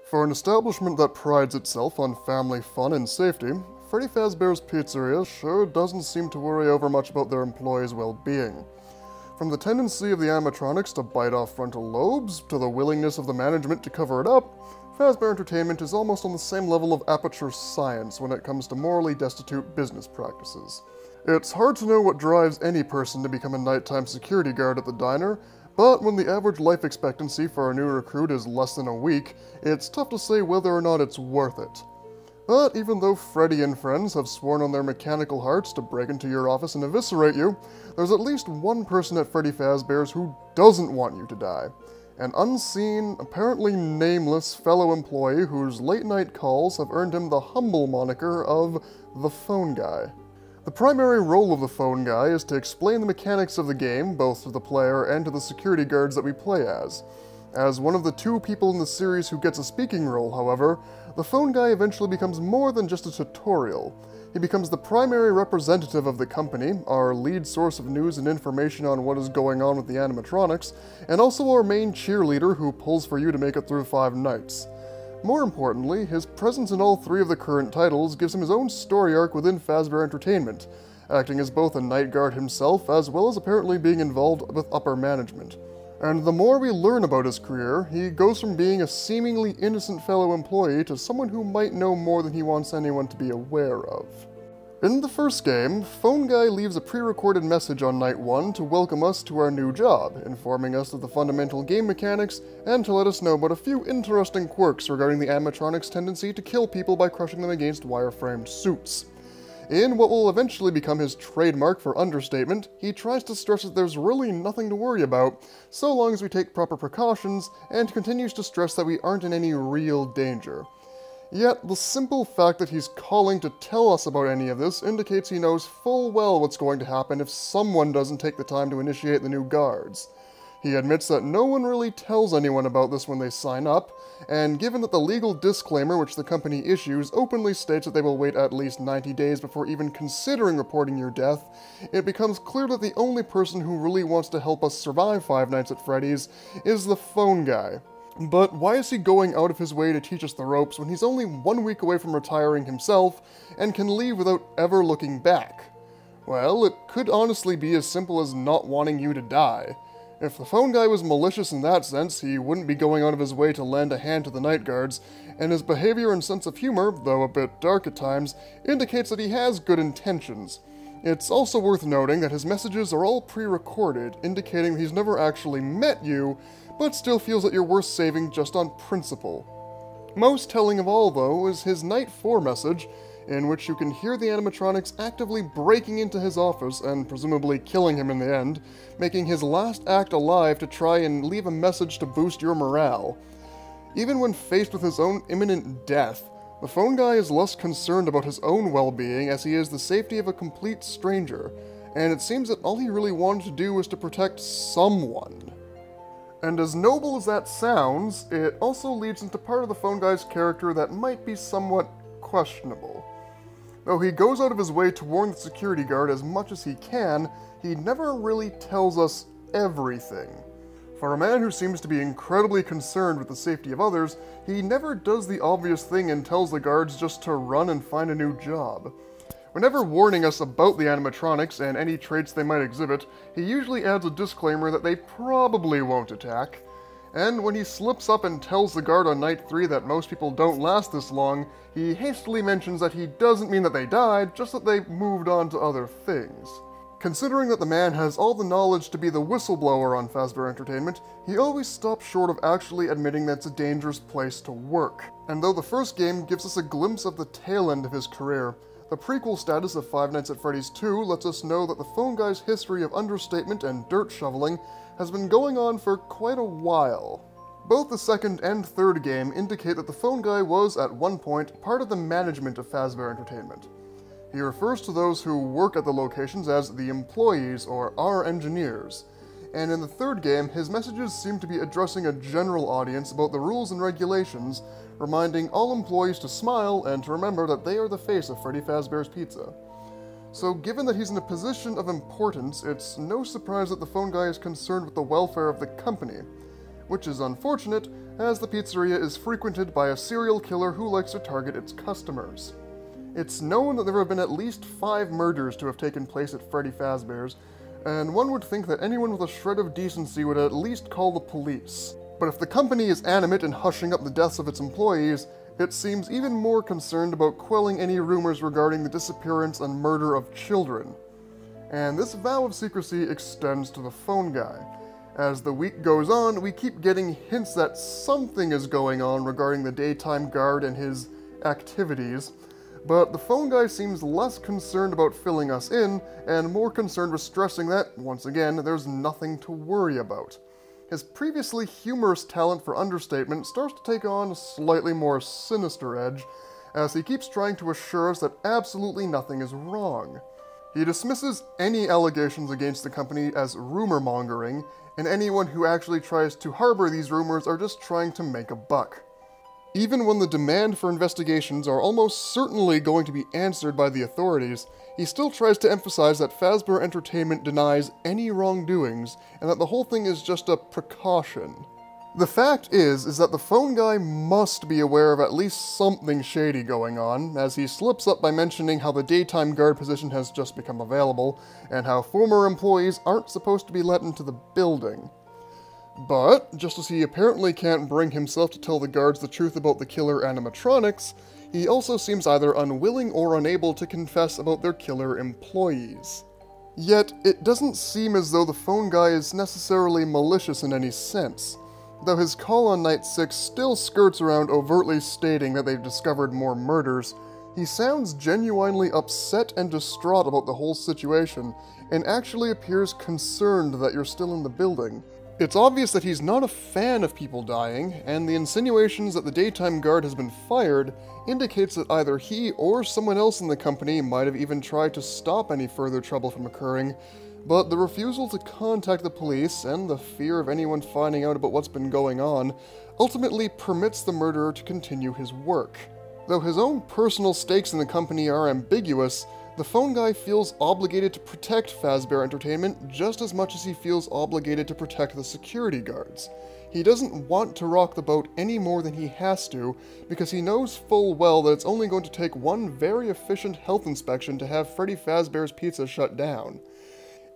For an establishment that prides itself on family fun and safety, Freddy Fazbear's Pizzeria sure doesn't seem to worry over much about their employees' well-being. From the tendency of the animatronics to bite off frontal lobes, to the willingness of the management to cover it up, Fazbear Entertainment is almost on the same level of aperture science when it comes to morally destitute business practices. It's hard to know what drives any person to become a nighttime security guard at the diner, but when the average life expectancy for a new recruit is less than a week, it's tough to say whether or not it's worth it. But even though Freddy and friends have sworn on their mechanical hearts to break into your office and eviscerate you, there's at least one person at Freddy Fazbear's who doesn't want you to die. An unseen, apparently nameless fellow employee whose late-night calls have earned him the humble moniker of the Phone Guy. The primary role of the Phone Guy is to explain the mechanics of the game, both to the player and to the security guards that we play as. As one of the two people in the series who gets a speaking role, however, the Phone Guy eventually becomes more than just a tutorial. He becomes the primary representative of the company, our lead source of news and information on what is going on with the animatronics, and also our main cheerleader who pulls for you to make it through 5 nights. More importantly, his presence in all 3 of the current titles gives him his own story arc within Fazbear Entertainment, acting as both a night guard himself as well as apparently being involved with upper management. And the more we learn about his career, he goes from being a seemingly innocent fellow employee to someone who might know more than he wants anyone to be aware of. In the first game, Phone Guy leaves a pre-recorded message on Night 1 to welcome us to our new job, informing us of the fundamental game mechanics and to let us know about a few interesting quirks regarding the animatronics' tendency to kill people by crushing them against wireframed suits. In what will eventually become his trademark for understatement, he tries to stress that there's really nothing to worry about, so long as we take proper precautions, and continues to stress that we aren't in any real danger. Yet, the simple fact that he's calling to tell us about any of this indicates he knows full well what's going to happen if someone doesn't take the time to initiate the new guards. He admits that no one really tells anyone about this when they sign up, and given that the legal disclaimer which the company issues openly states that they will wait at least 90 days before even considering reporting your death, it becomes clear that the only person who really wants to help us survive 5 Nights at Freddy's is the Phone Guy. But why is he going out of his way to teach us the ropes when he's only 1 week away from retiring himself and can leave without ever looking back? Well, it could honestly be as simple as not wanting you to die. If the Phone Guy was malicious in that sense, he wouldn't be going out of his way to lend a hand to the night guards, and his behavior and sense of humor, though a bit dark at times, indicates that he has good intentions. It's also worth noting that his messages are all pre-recorded, indicating he's never actually met you, but still feels that you're worth saving just on principle. Most telling of all, though, is his Night 4 message, in which you can hear the animatronics actively breaking into his office and presumably killing him in the end, making his last act alive to try and leave a message to boost your morale. Even when faced with his own imminent death, the Phone Guy is less concerned about his own well-being as he is the safety of a complete stranger, and it seems that all he really wanted to do was to protect someone. And as noble as that sounds, it also leads into part of the Phone Guy's character that might be somewhat questionable. Though he goes out of his way to warn the security guard as much as he can, he never really tells us everything. For a man who seems to be incredibly concerned with the safety of others, he never does the obvious thing and tells the guards just to run and find a new job. Whenever warning us about the animatronics and any traits they might exhibit, he usually adds a disclaimer that they probably won't attack. And when he slips up and tells the guard on Night 3 that most people don't last this long, he hastily mentions that he doesn't mean that they died, just that they moved on to other things. Considering that the man has all the knowledge to be the whistleblower on Fazbear Entertainment, he always stops short of actually admitting that it's a dangerous place to work. And though the first game gives us a glimpse of the tail end of his career, the prequel status of 5 Nights at Freddy's 2 lets us know that the Phone Guy's history of understatement and dirt shoveling has been going on for quite a while. Both the second and third game indicate that the Phone Guy was, at one point, part of the management of Fazbear Entertainment. He refers to those who work at the locations as the employees, or our engineers. And in the third game, his messages seem to be addressing a general audience about the rules and regulations, reminding all employees to smile and to remember that they are the face of Freddy Fazbear's Pizza. So given that he's in a position of importance, it's no surprise that the Phone Guy is concerned with the welfare of the company. which is unfortunate, as the pizzeria is frequented by a serial killer who likes to target its customers. It's known that there have been at least 5 murders to have taken place at Freddy Fazbear's, and one would think that anyone with a shred of decency would at least call the police. But if the company is animate in hushing up the deaths of its employees, it seems even more concerned about quelling any rumors regarding the disappearance and murder of children. And this vow of secrecy extends to the phone guy. As the week goes on, we keep getting hints that something is going on regarding the daytime guard and his activities, but the phone guy seems less concerned about filling us in, and more concerned with stressing that, once again, there's nothing to worry about. His previously humorous talent for understatement starts to take on a slightly more sinister edge, as he keeps trying to assure us that absolutely nothing is wrong. He dismisses any allegations against the company as rumor-mongering, and anyone who actually tries to harbor these rumors are just trying to make a buck. Even when the demand for investigations are almost certainly going to be answered by the authorities, he still tries to emphasize that Fazbear Entertainment denies any wrongdoings, and that the whole thing is just a precaution. The fact is that the phone guy must be aware of at least something shady going on, as he slips up by mentioning how the daytime guard position has just become available, and how former employees aren't supposed to be let into the building. But, just as he apparently can't bring himself to tell the guards the truth about the killer animatronics, he also seems either unwilling or unable to confess about their killer employees. Yet, it doesn't seem as though the phone guy is necessarily malicious in any sense, though his call on Night 6 still skirts around overtly stating that they've discovered more murders. He sounds genuinely upset and distraught about the whole situation, and actually appears concerned that you're still in the building. It's obvious that he's not a fan of people dying, and the insinuations that the daytime guard has been fired indicates that either he or someone else in the company might have even tried to stop any further trouble from occurring, but the refusal to contact the police and the fear of anyone finding out about what's been going on ultimately permits the murderer to continue his work. Though his own personal stakes in the company are ambiguous, the phone guy feels obligated to protect Fazbear Entertainment just as much as he feels obligated to protect the security guards. He doesn't want to rock the boat any more than he has to, because he knows full well that it's only going to take one very efficient health inspection to have Freddy Fazbear's Pizza shut down.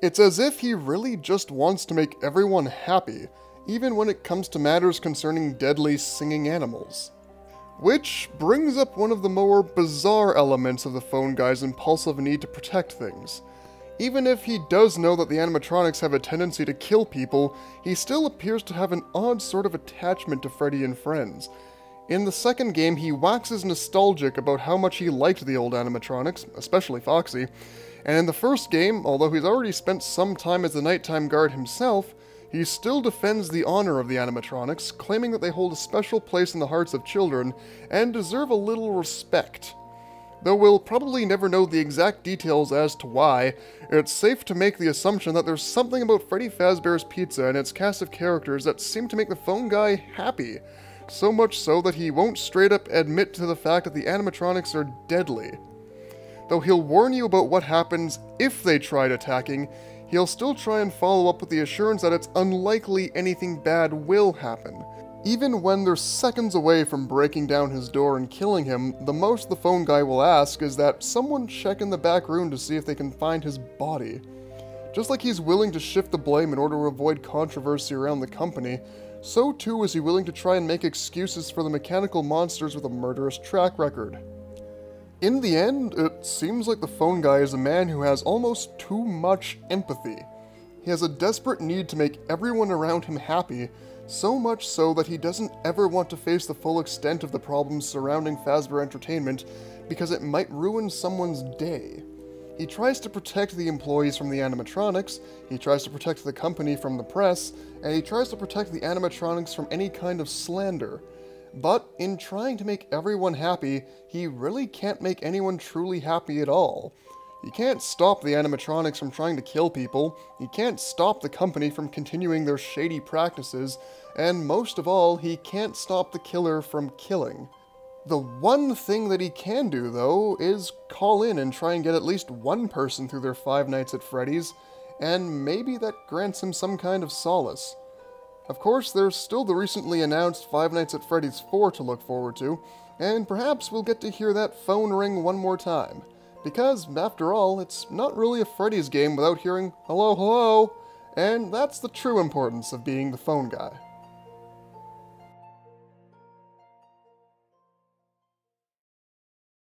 It's as if he really just wants to make everyone happy, even when it comes to matters concerning deadly singing animals. Which brings up one of the more bizarre elements of the phone guy's impulsive need to protect things. Even if he does know that the animatronics have a tendency to kill people, he still appears to have an odd sort of attachment to Freddy and friends. In the second game, he waxes nostalgic about how much he liked the old animatronics, especially Foxy, and in the first game, although he's already spent some time as the nighttime guard himself, he still defends the honor of the animatronics, claiming that they hold a special place in the hearts of children and deserve a little respect. Though we'll probably never know the exact details as to why, it's safe to make the assumption that there's something about Freddy Fazbear's Pizza and its cast of characters that seem to make the phone guy happy, so much so that he won't straight up admit to the fact that the animatronics are deadly. Though he'll warn you about what happens if they tried attacking, he'll still try and follow up with the assurance that it's unlikely anything bad will happen. Even when they're seconds away from breaking down his door and killing him, the most the phone guy will ask is that someone check in the back room to see if they can find his body. Just like he's willing to shift the blame in order to avoid controversy around the company, so too is he willing to try and make excuses for the mechanical monsters with a murderous track record. In the end, it seems like the phone guy is a man who has almost too much empathy. He has a desperate need to make everyone around him happy, so much so that he doesn't ever want to face the full extent of the problems surrounding Fazbear Entertainment because it might ruin someone's day. He tries to protect the employees from the animatronics, he tries to protect the company from the press, and he tries to protect the animatronics from any kind of slander. But in trying to make everyone happy, he really can't make anyone truly happy at all. He can't stop the animatronics from trying to kill people, he can't stop the company from continuing their shady practices, and most of all, he can't stop the killer from killing. The one thing that he can do, though, is call in and try and get at least one person through their 5 nights at Freddy's, and maybe that grants him some kind of solace. Of course, there's still the recently announced Five Nights at Freddy's 4 to look forward to, and perhaps we'll get to hear that phone ring one more time. Because, after all, it's not really a Freddy's game without hearing, "Hello, hello," and that's the true importance of being the phone guy.